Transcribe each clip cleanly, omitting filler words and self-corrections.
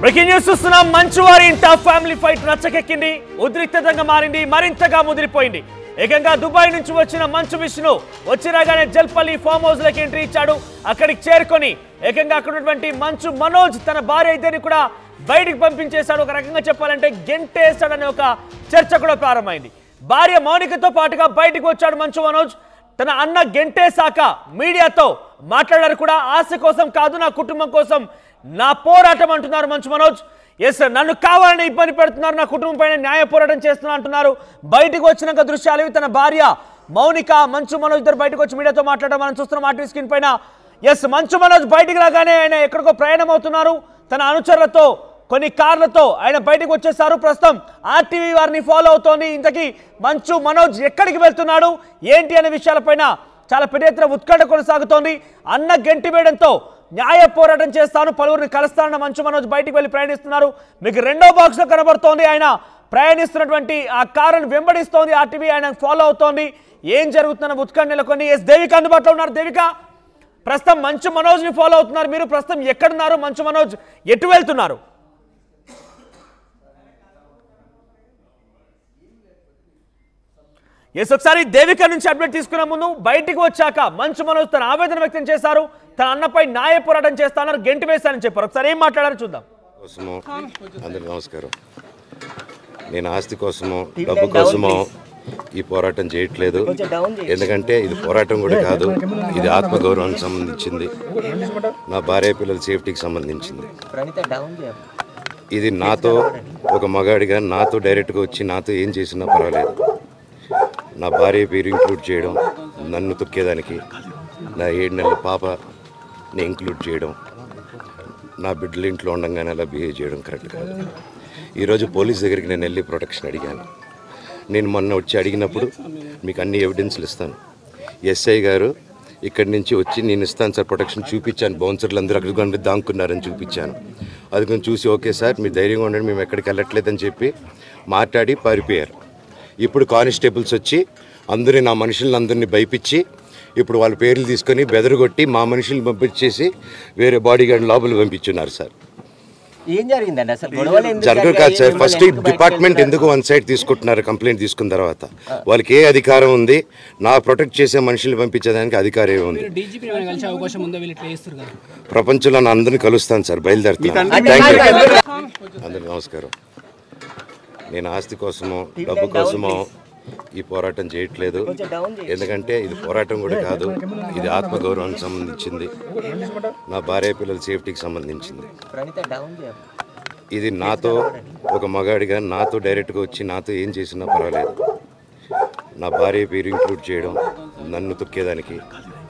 Breaking news చూస్తున్నాం. మంచువారి ఇంట family fight రచ్చకెక్కింది, ఉద్రిక్తతంగా మారింది, మరింతగా ముదిరిపోయింది. ఏకంగా దుబాయ్ నుంచి వచ్చిన మంచు విష్ణు వచ్చిరాగానే జల్పల్లి ఫామ్ హౌస్ లోకి ఎంట్రీ ఇచ్చాడు. అక్కడికి చేరుకొని ఏకంగా అక్కడ ఉన్నటువంటి మంచు మనోజ్ తన భార్య ఇద్దరిని కూడా బయటికి పంపించేశాడు. ఒక రకంగా చెప్పాలంటే గెంటేశాడనే ఒక చర్చ కూడా ప్రారంభమైంది. భార్య మౌనికతో పాటుగా బయటికి వచ్చాడు మంచు మనోజ్. తన అన్న గెంటేశాక మీడియాతో మాట్లాడారు కూడా. ఆశ కోసం కాదు, నా కుటుంబం కోసం నా పోరాటం అంటున్నారు మంచు మనోజ్. ఎస్, నన్ను కావాలని ఇబ్బంది పెడుతున్నారు, నా కుటుంబం పైన న్యాయ పోరాటం చేస్తున్నా అంటున్నారు. బయటకు వచ్చినాక దృశ్యాలు తన భార్య మౌనిక మంచు మనోజ్ ఇద్దరు బయటకు వచ్చి మీడియాతో మాట్లాడడం మనం చూస్తున్నాం ఆర్టీవీ స్క్రీన్ పైన. ఎస్, మంచు మనోజ్ బయటికి రాగానే ఆయన ఎక్కడికో ప్రయాణం అవుతున్నారు. తన అనుచరులతో కొన్ని కార్లతో ఆయన బయటకు వచ్చేసారు. ప్రస్తుతం ఆర్టీవీ వారిని ఫాలో అవుతోంది. ఇంతకీ మంచు మనోజ్ ఎక్కడికి వెళ్తున్నాడు ఏంటి అనే విషయాలపైన చాలా పెద్ద ఎత్తున ఉత్కంఠ కొనసాగుతోంది. అన్న గెంటి వేయడంతో న్యాయ పోరాటం చేస్తాను, పలువురిని కలుస్తానన్న మంచు మనోజ్ బయటికి వెళ్ళి ప్రయాణిస్తున్నారు. మీకు రెండో బాక్స్ లో కనబడుతోంది ఆయన ప్రయాణిస్తున్నటువంటి ఆ కారును వెంబడిస్తోంది ఆర్టీవీ, ఆయన ఫాలో అవుతోంది. ఏం జరుగుతున్న ఉత్కంఠ నెలకొని. ఎస్, దేవిక అందుబాటులో ఉన్నారు. దేవిక, ప్రస్తుతం మంచు మనోజ్ ని ఫాలో అవుతున్నారు మీరు, ప్రస్తుతం ఎక్కడున్నారు? మంచు మనోజ్ ఎటు వెళ్తున్నారు? ఎస్, ఒకసారి దేవిక నుంచి అప్డేట్ తీసుకునే ముందు బయటికి వచ్చాక మంచు మనోజ్ తన ఆవేదన వ్యక్తం చేశారు. తన అన్నపై న్యాయ పోరాటం చేస్తానన్నారు, గెంటి వేశారని చెప్పారు. ఒకసారి ఏం మాట్లాడారు చూద్దాం. అందరికీ నమస్కారం. నేను ఆస్తి కోసమో డబ్బు కోసమో ఈ పోరాటం చేయట్లేదు. ఎందుకంటే ఇది పోరాటం కూడా కాదు, ఇది ఆత్మగౌరవానికి సంబంధించింది, నా భార్య పిల్లల సేఫ్టీకి సంబంధించింది. ఇది నాతో ఒక మగాడిగా నాతో డైరెక్ట్గా వచ్చి నాతో ఏం చేసినా పర్వాలేదు. నా భార్య పేరు ఇంక్లూడ్ చేయడం, నన్ను తొక్కేదానికి, నా 7 నెలల పాపని ఇంక్లూడ్ చేయడం, నా బిడ్డలు ఇంట్లో ఉండగానే అలా బిహేవ్ చేయడం కరెక్ట్ కాదు. ఈరోజు పోలీస్ దగ్గరికి నేను వెళ్ళి ప్రొటెక్షన్ అడిగాను. నేను మొన్న వచ్చి అడిగినప్పుడు మీకు అన్ని ఎవిడెన్స్లు ఇస్తాను, ఎస్ఐ గారు ఇక్కడి నుంచి వచ్చి నేను ఇస్తాను సార్ ప్రొటెక్షన్ చూపించాను, బౌన్సర్లు అందరూ అక్కడ దాంకున్నారని చూపించాను. అది కొంచెం చూసి ఓకే సార్ మీరు ధైర్యంగా ఉండండి, మేము ఎక్కడికి వెళ్ళట్లేదని చెప్పి మాట్లాడి పారిపోయారు. ఇప్పుడు కానిస్టేబుల్స్ వచ్చి అందరూ నా మనుషులను అందరినీ భయపించి ఇప్పుడు వాళ్ళ పేర్లు తీసుకొని బెదరగొట్టి మా మనుషులను పంపించేసి వేరే బాడీ గార్డ్ లోపల పంపించున్నారు సార్. ఏం జరిగిందండి అసలు? గొడవలు జరగదు కాదు సార్. ఫస్ట్ డిపార్ట్మెంట్ ఎందుకు వన్ సైడ్ తీసుకుంటున్నారు? కంప్లైంట్ తీసుకున్న తర్వాత వాళ్ళకి ఏ అధికారం ఉంది? నా ప్రొటెక్ట్ చేసే మనుషులు పంపించేదానికి అధికారం ఏముంది? ప్రపంచంలో నా అందరినీ కలుస్తాను సార్, బయలుదేరుతాను. అందరికీ నమస్కారం. నేను ఆస్తి కోసమో డబ్బు కోసమో ఈ పోరాటం చేయట్లేదు. ఎందుకంటే ఇది పోరాటం కూడా కాదు, ఇది ఆత్మగౌరవానికి సంబంధించింది, నా భార్య పిల్లల సేఫ్టీకి సంబంధించింది. ఇది నాతో ఒక మగాడిగా నాతో డైరెక్ట్గా వచ్చి నాతో ఏం చేసినా పర్వాలేదు. నా భార్య పేరు ఇంక్లూడ్ చేయడం, నన్ను తొక్కేదానికి.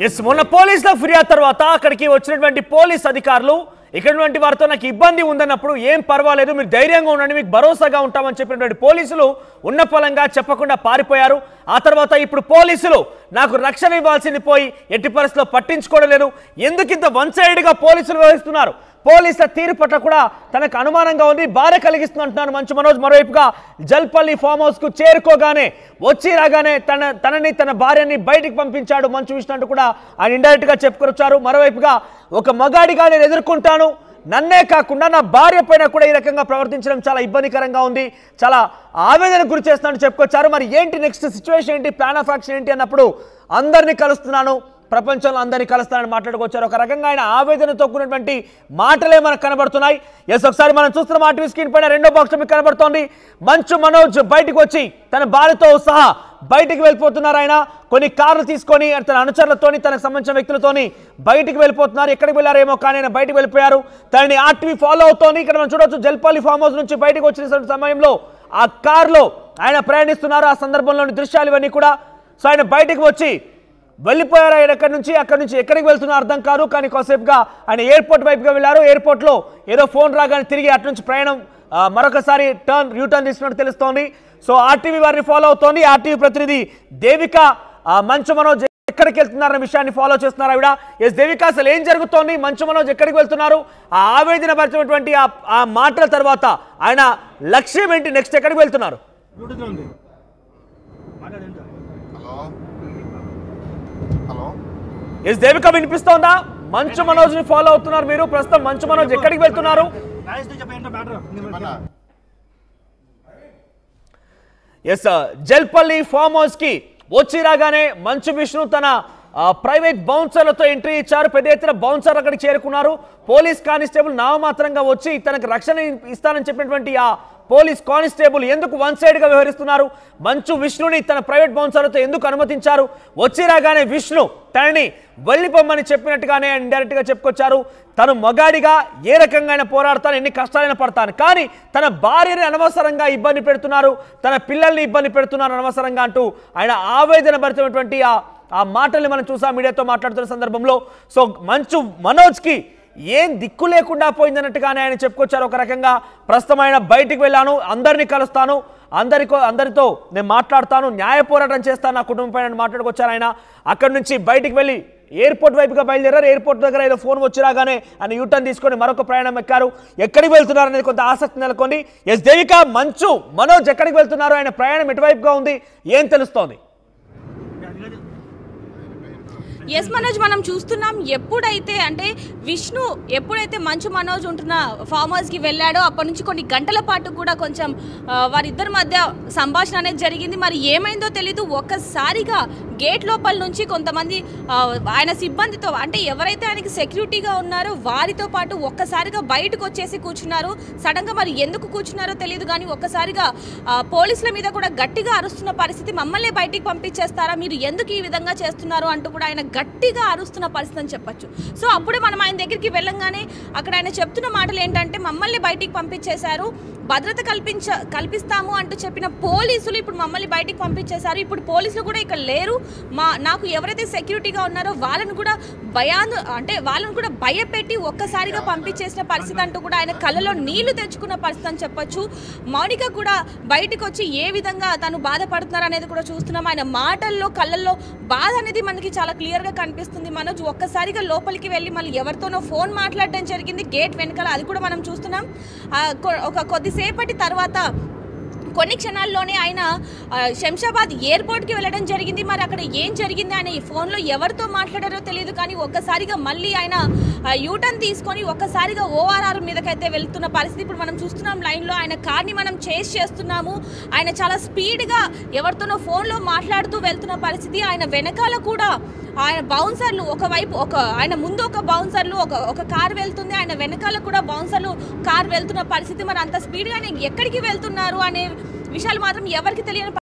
ఎస్, మొన్న పోలీసుల ఫిర్యాదు తర్వాత అక్కడికి వచ్చినటువంటి పోలీస్ అధికారులు ఇక్కడ వారితో నాకు ఇబ్బంది ఉందన్నప్పుడు ఏం పర్వాలేదు, మీరు ధైర్యంగా ఉండండి, మీకు భరోసాగా ఉంటామని చెప్పినటువంటి పోలీసులు ఉన్న ఫలంగా చెప్పకుండా పారిపోయారు. ఆ తర్వాత ఇప్పుడు పోలీసులు నాకు రక్షణ ఇవ్వాల్సింది పోయి ఎట్టి పరిస్థితుల్లో పట్టించుకోవడం లేదు. ఎందుకింత వన్ సైడ్గా పోలీసులు వ్యవహరిస్తున్నారు? పోలీసుల తీరు పట్ల కూడా తనకు అనుమానంగా ఉంది, బాధ కలిగిస్తుంది అంటున్నారు మంచు మనోజ్. మరోవైపుగా జల్పల్లి ఫామ్ హౌస్ కు చేరుకోగానే వచ్చి రాగానే తనని తన భార్యని బయటికి పంపించాడు మంచు విష్ణు అంటూ కూడా ఆయన ఇండైరెక్ట్ గా చెప్పుకొచ్చారు. మరోవైపుగా ఒక మగాడిగా నేను ఎదుర్కొంటాను, నన్నే కాకుండా నా భార్య పైన కూడా ఈ రకంగా ప్రవర్తించడం చాలా ఇబ్బందికరంగా ఉంది, చాలా ఆవేదనకు గురి చేస్తున్నట్టు చెప్పుకొచ్చారు. మరి ఏంటి నెక్స్ట్ సిచ్యువేషన్ ఏంటి, ప్లాన్ ఆఫ్ యాక్షన్ ఏంటి అన్నప్పుడు అందరినీ కలుస్తున్నాను, ప్రపంచంలో అందరినీ కలుస్తానని మాట్లాడుకొచ్చారు. ఒక రకంగా ఆయన ఆవేదనతో కూడినటువంటి మాటలే మనకు కనబడుతున్నాయి. ఎస్, ఒకసారి మనం చూస్తున్న ఆర్టీవీ స్క్రీన్ పైన రెండో బాక్స్ మీకు కనబడుతోంది. మంచు మనోజ్ బయటకు వచ్చి తన భార్యతో సహా బయటికి వెళ్ళిపోతున్నారు. ఆయన కొన్ని కార్లు తీసుకొని తన అనుచరులతోని తనకు సంబంధించిన వ్యక్తులతోని బయటికి వెళ్ళిపోతున్నారు. ఎక్కడికి వెళ్ళారేమో కానీ ఆయన బయటకు వెళ్ళిపోయారు. తనని ఆర్టీవీ ఫాలో అవుతోంది. ఇక్కడ మనం చూడవచ్చు జల్పల్లి ఫామ్ హౌస్ నుంచి బయటకు వచ్చిన సమయంలో ఆ కారులో ఆయన ప్రయాణిస్తున్నారు. ఆ సందర్భంలోని దృశ్యాలు ఇవన్నీ కూడా. సో ఆయన బయటకు వచ్చి వెళ్ళిపోయారు. ఆయన అక్కడి నుంచి ఎక్కడికి వెళ్తున్నా అర్థం కాదు, కానీ కొద్దిసేపుగా ఆయన ఎయిర్పోర్ట్ వైపుగా వెళ్ళారు. ఎయిర్పోర్ట్లో ఏదో ఫోన్ రాగానే తిరిగి అటు నుంచి ప్రయాణం మరొకసారి యూటర్న్ తీసుకున్నట్టు తెలుస్తోంది. సో ఆర్టీవీ వారిని ఫాలో అవుతోంది. ఆర్టీవీ ప్రతినిధి దేవిక మంచు మనోజ్ ఎక్కడికి వెళ్తున్నారన్న విషయాన్ని ఫాలో చేస్తున్నారు ఆవిడ. ఎస్ దేవిక, అసలు ఏం జరుగుతోంది? మంచు మనోజ్ ఎక్కడికి వెళ్తున్నారు? ఆ ఆవేదన పరిచినటువంటి ఆ మాటల తర్వాత ఆయన లక్ష్యం ఏంటి? నెక్స్ట్ ఎక్కడికి వెళ్తున్నారు? ఎస్ దేవిక, వినిపిస్తోందా? మంచు మనోజ్ ని ఫాలో అవుతున్నారు మీరు, ప్రస్తుతం మంచు మనోజ్ ఎక్కడికి వెళ్తున్నారు, ఎస్ జల్పల్లి ఫామ్ హౌస్ కి వచ్చి రాగానే మంచు విష్ణు తన ప్రైవేట్ బౌన్సర్లతో ఎంట్రీ ఇచ్చారు. పెద్ద ఎత్తున బౌన్సర్ అక్కడికి చేరుకున్నారు. పోలీస్ కానిస్టేబుల్ నామమాత్రంగా వచ్చి తనకు రక్షణ ఇస్తానని చెప్పినటువంటి ఆ పోలీస్ కానిస్టేబుల్ ఎందుకు వన్ సైడ్ గా వ్యవహరిస్తున్నారు? మంచు విష్ణుని తన ప్రైవేట్ బౌన్సర్లతో ఎందుకు అనుమతించారు? వచ్చి రాగానే విష్ణు తనని వెళ్ళిపోమ్మని చెప్పినట్టుగానే ఇండైరెక్ట్ గా చెప్పుకొచ్చారు. తను మగాడిగా ఏ రకంగా పోరాడతాను, ఎన్ని కష్టాలైనా పడతాను, కానీ తన భార్యని అనవసరంగా ఇబ్బంది పెడుతున్నారు, తన పిల్లల్ని ఇబ్బంది పెడుతున్నారు అనవసరంగా అంటూ ఆయన ఆవేదన భరితమైనటువంటి ఆ మాటల్ని మనం చూసాం మీడియాతో మాట్లాడుతున్న సందర్భంలో. సో మంచు మనోజ్కి ఏం దిక్కు లేకుండా పోయిందన్నట్టుగానే ఆయన చెప్పుకొచ్చారు. ఒక రకంగా ప్రస్తుతం ఆయన బయటికి వెళ్ళాను, అందరినీ కలుస్తాను, అందరితో నేను మాట్లాడతాను, న్యాయ పోరాటం చేస్తాను, నా కుటుంబం పైన మాట్లాడుకొచ్చారు ఆయన. అక్కడి నుంచి బయటికి వెళ్ళి ఎయిర్పోర్ట్ వైపుగా బయలుదేరారు. ఎయిర్పోర్ట్ దగ్గర ఏదో ఫోన్ వచ్చి రాగానే ఆయన యూటర్న్ తీసుకొని మరొక ప్రయాణం ఎక్కారు. ఎక్కడికి వెళ్తున్నారు అనేది కొంత ఆసక్తి నెలకొంది. ఎస్ దేవిక, మంచు మనోజ్ ఎక్కడికి వెళ్తున్నారు, ఆయన ప్రయాణం ఎటువైపుగా ఉంది, ఏం తెలుస్తోంది? ఎస్ మనోజ్, మనం చూస్తున్నాం ఎప్పుడైతే విష్ణు ఎప్పుడైతే మంచు మనోజ్ ఉంటున్న ఫామ్ హౌస్కి వెళ్ళాడో అప్పటి నుంచి కొన్ని గంటల పాటు కూడా కొంచెం వారిద్దరి మధ్య సంభాషణ అనేది జరిగింది. మరి ఏమైందో తెలీదు, ఒక్కసారిగా గేట్ లోపల నుంచి కొంతమంది ఆయన సిబ్బందితో ఎవరైతే ఆయనకి సెక్యూరిటీగా ఉన్నారో వారితో పాటు ఒక్కసారిగా బయటకు వచ్చేసి కూర్చున్నారు. సడన్గా మరి ఎందుకు కూర్చున్నారో తెలియదు, కానీ ఒక్కసారిగా పోలీసుల మీద కూడా గట్టిగా అరుస్తున్న పరిస్థితి. మమ్మల్ని బయటికి పంపించేస్తారా, మీరు ఎందుకు ఈ విధంగా చేస్తున్నారు అంటూ కూడా ఆయన గట్టిగా అరుస్తున్న పరిస్థితి అని చెప్పొచ్చు. సో అప్పుడే మనం ఆయన దగ్గరికి వెళ్ళంగానే అక్కడ ఆయన చెప్తున్న మాటలు ఏంటంటే, మమ్మల్ని బయటికి పంపించేశారు, భద్రత కల్పిస్తాము అంటూ చెప్పిన పోలీసులు ఇప్పుడు మమ్మల్ని బయటికి పంపించేశారు, ఇప్పుడు పోలీసులు కూడా ఇక్కడ లేరు, నాకు ఎవరైతే సెక్యూరిటీగా ఉన్నారో వాళ్ళను కూడా భయపెట్టి ఒక్కసారిగా పంపించేసిన పరిస్థితి అంటూ కూడా ఆయన కళ్ళలో నీళ్లు తెచ్చుకున్న పరిస్థితి అని చెప్పొచ్చు. మౌనిక కూడా బయటకు వచ్చి ఏ విధంగా తను బాధపడుతున్నారు అనేది కూడా చూస్తున్నాం. ఆయన మాటల్లో కళ్ళల్లో బాధ అనేది మనకి చాలా క్లియర్గా కనిపిస్తుంది. మనోజ్ ఒక్కసారిగా లోపలికి వెళ్ళి మళ్ళీ ఎవరితోనో ఫోన్ మాట్లాడడం జరిగింది గేట్ వెనకాల, అది కూడా మనం చూస్తున్నాం. ఒక కొద్దిసేపటి తర్వాత కొన్ని క్షణాల్లోనే ఆయన శంషాబాద్ ఎయిర్పోర్ట్కి వెళ్ళడం జరిగింది. మరి అక్కడ ఏం జరిగింది, ఆయన ఈ ఫోన్లో ఎవరితో మాట్లాడారో తెలియదు, కానీ ఒక్కసారిగా మళ్ళీ ఆయన యూటర్న్ తీసుకొని ఒక్కసారిగా ORR మీదకైతే వెళ్తున్న పరిస్థితి ఇప్పుడు మనం చూస్తున్నాం. లైన్లో ఆయన కార్ని మనం చేస్ చేస్తున్నాము. ఆయన చాలా స్పీడ్గా ఎవరితోనో ఫోన్లో మాట్లాడుతూ వెళ్తున్న పరిస్థితి. ఆయన వెనకాల కూడా ఆయన బౌన్సర్లు ఆయన ముందు ఒక బౌన్సర్లు ఒక కార్ వెళ్తుంది, ఆయన వెనకాల కూడా బౌన్సర్లు కార్ వెళ్తున్న పరిస్థితి. మరి అంత స్పీడ్గా ఎక్కడికి వెళ్తున్నారు అనే విషయాలు మాత్రం ఎవరికి తెలియని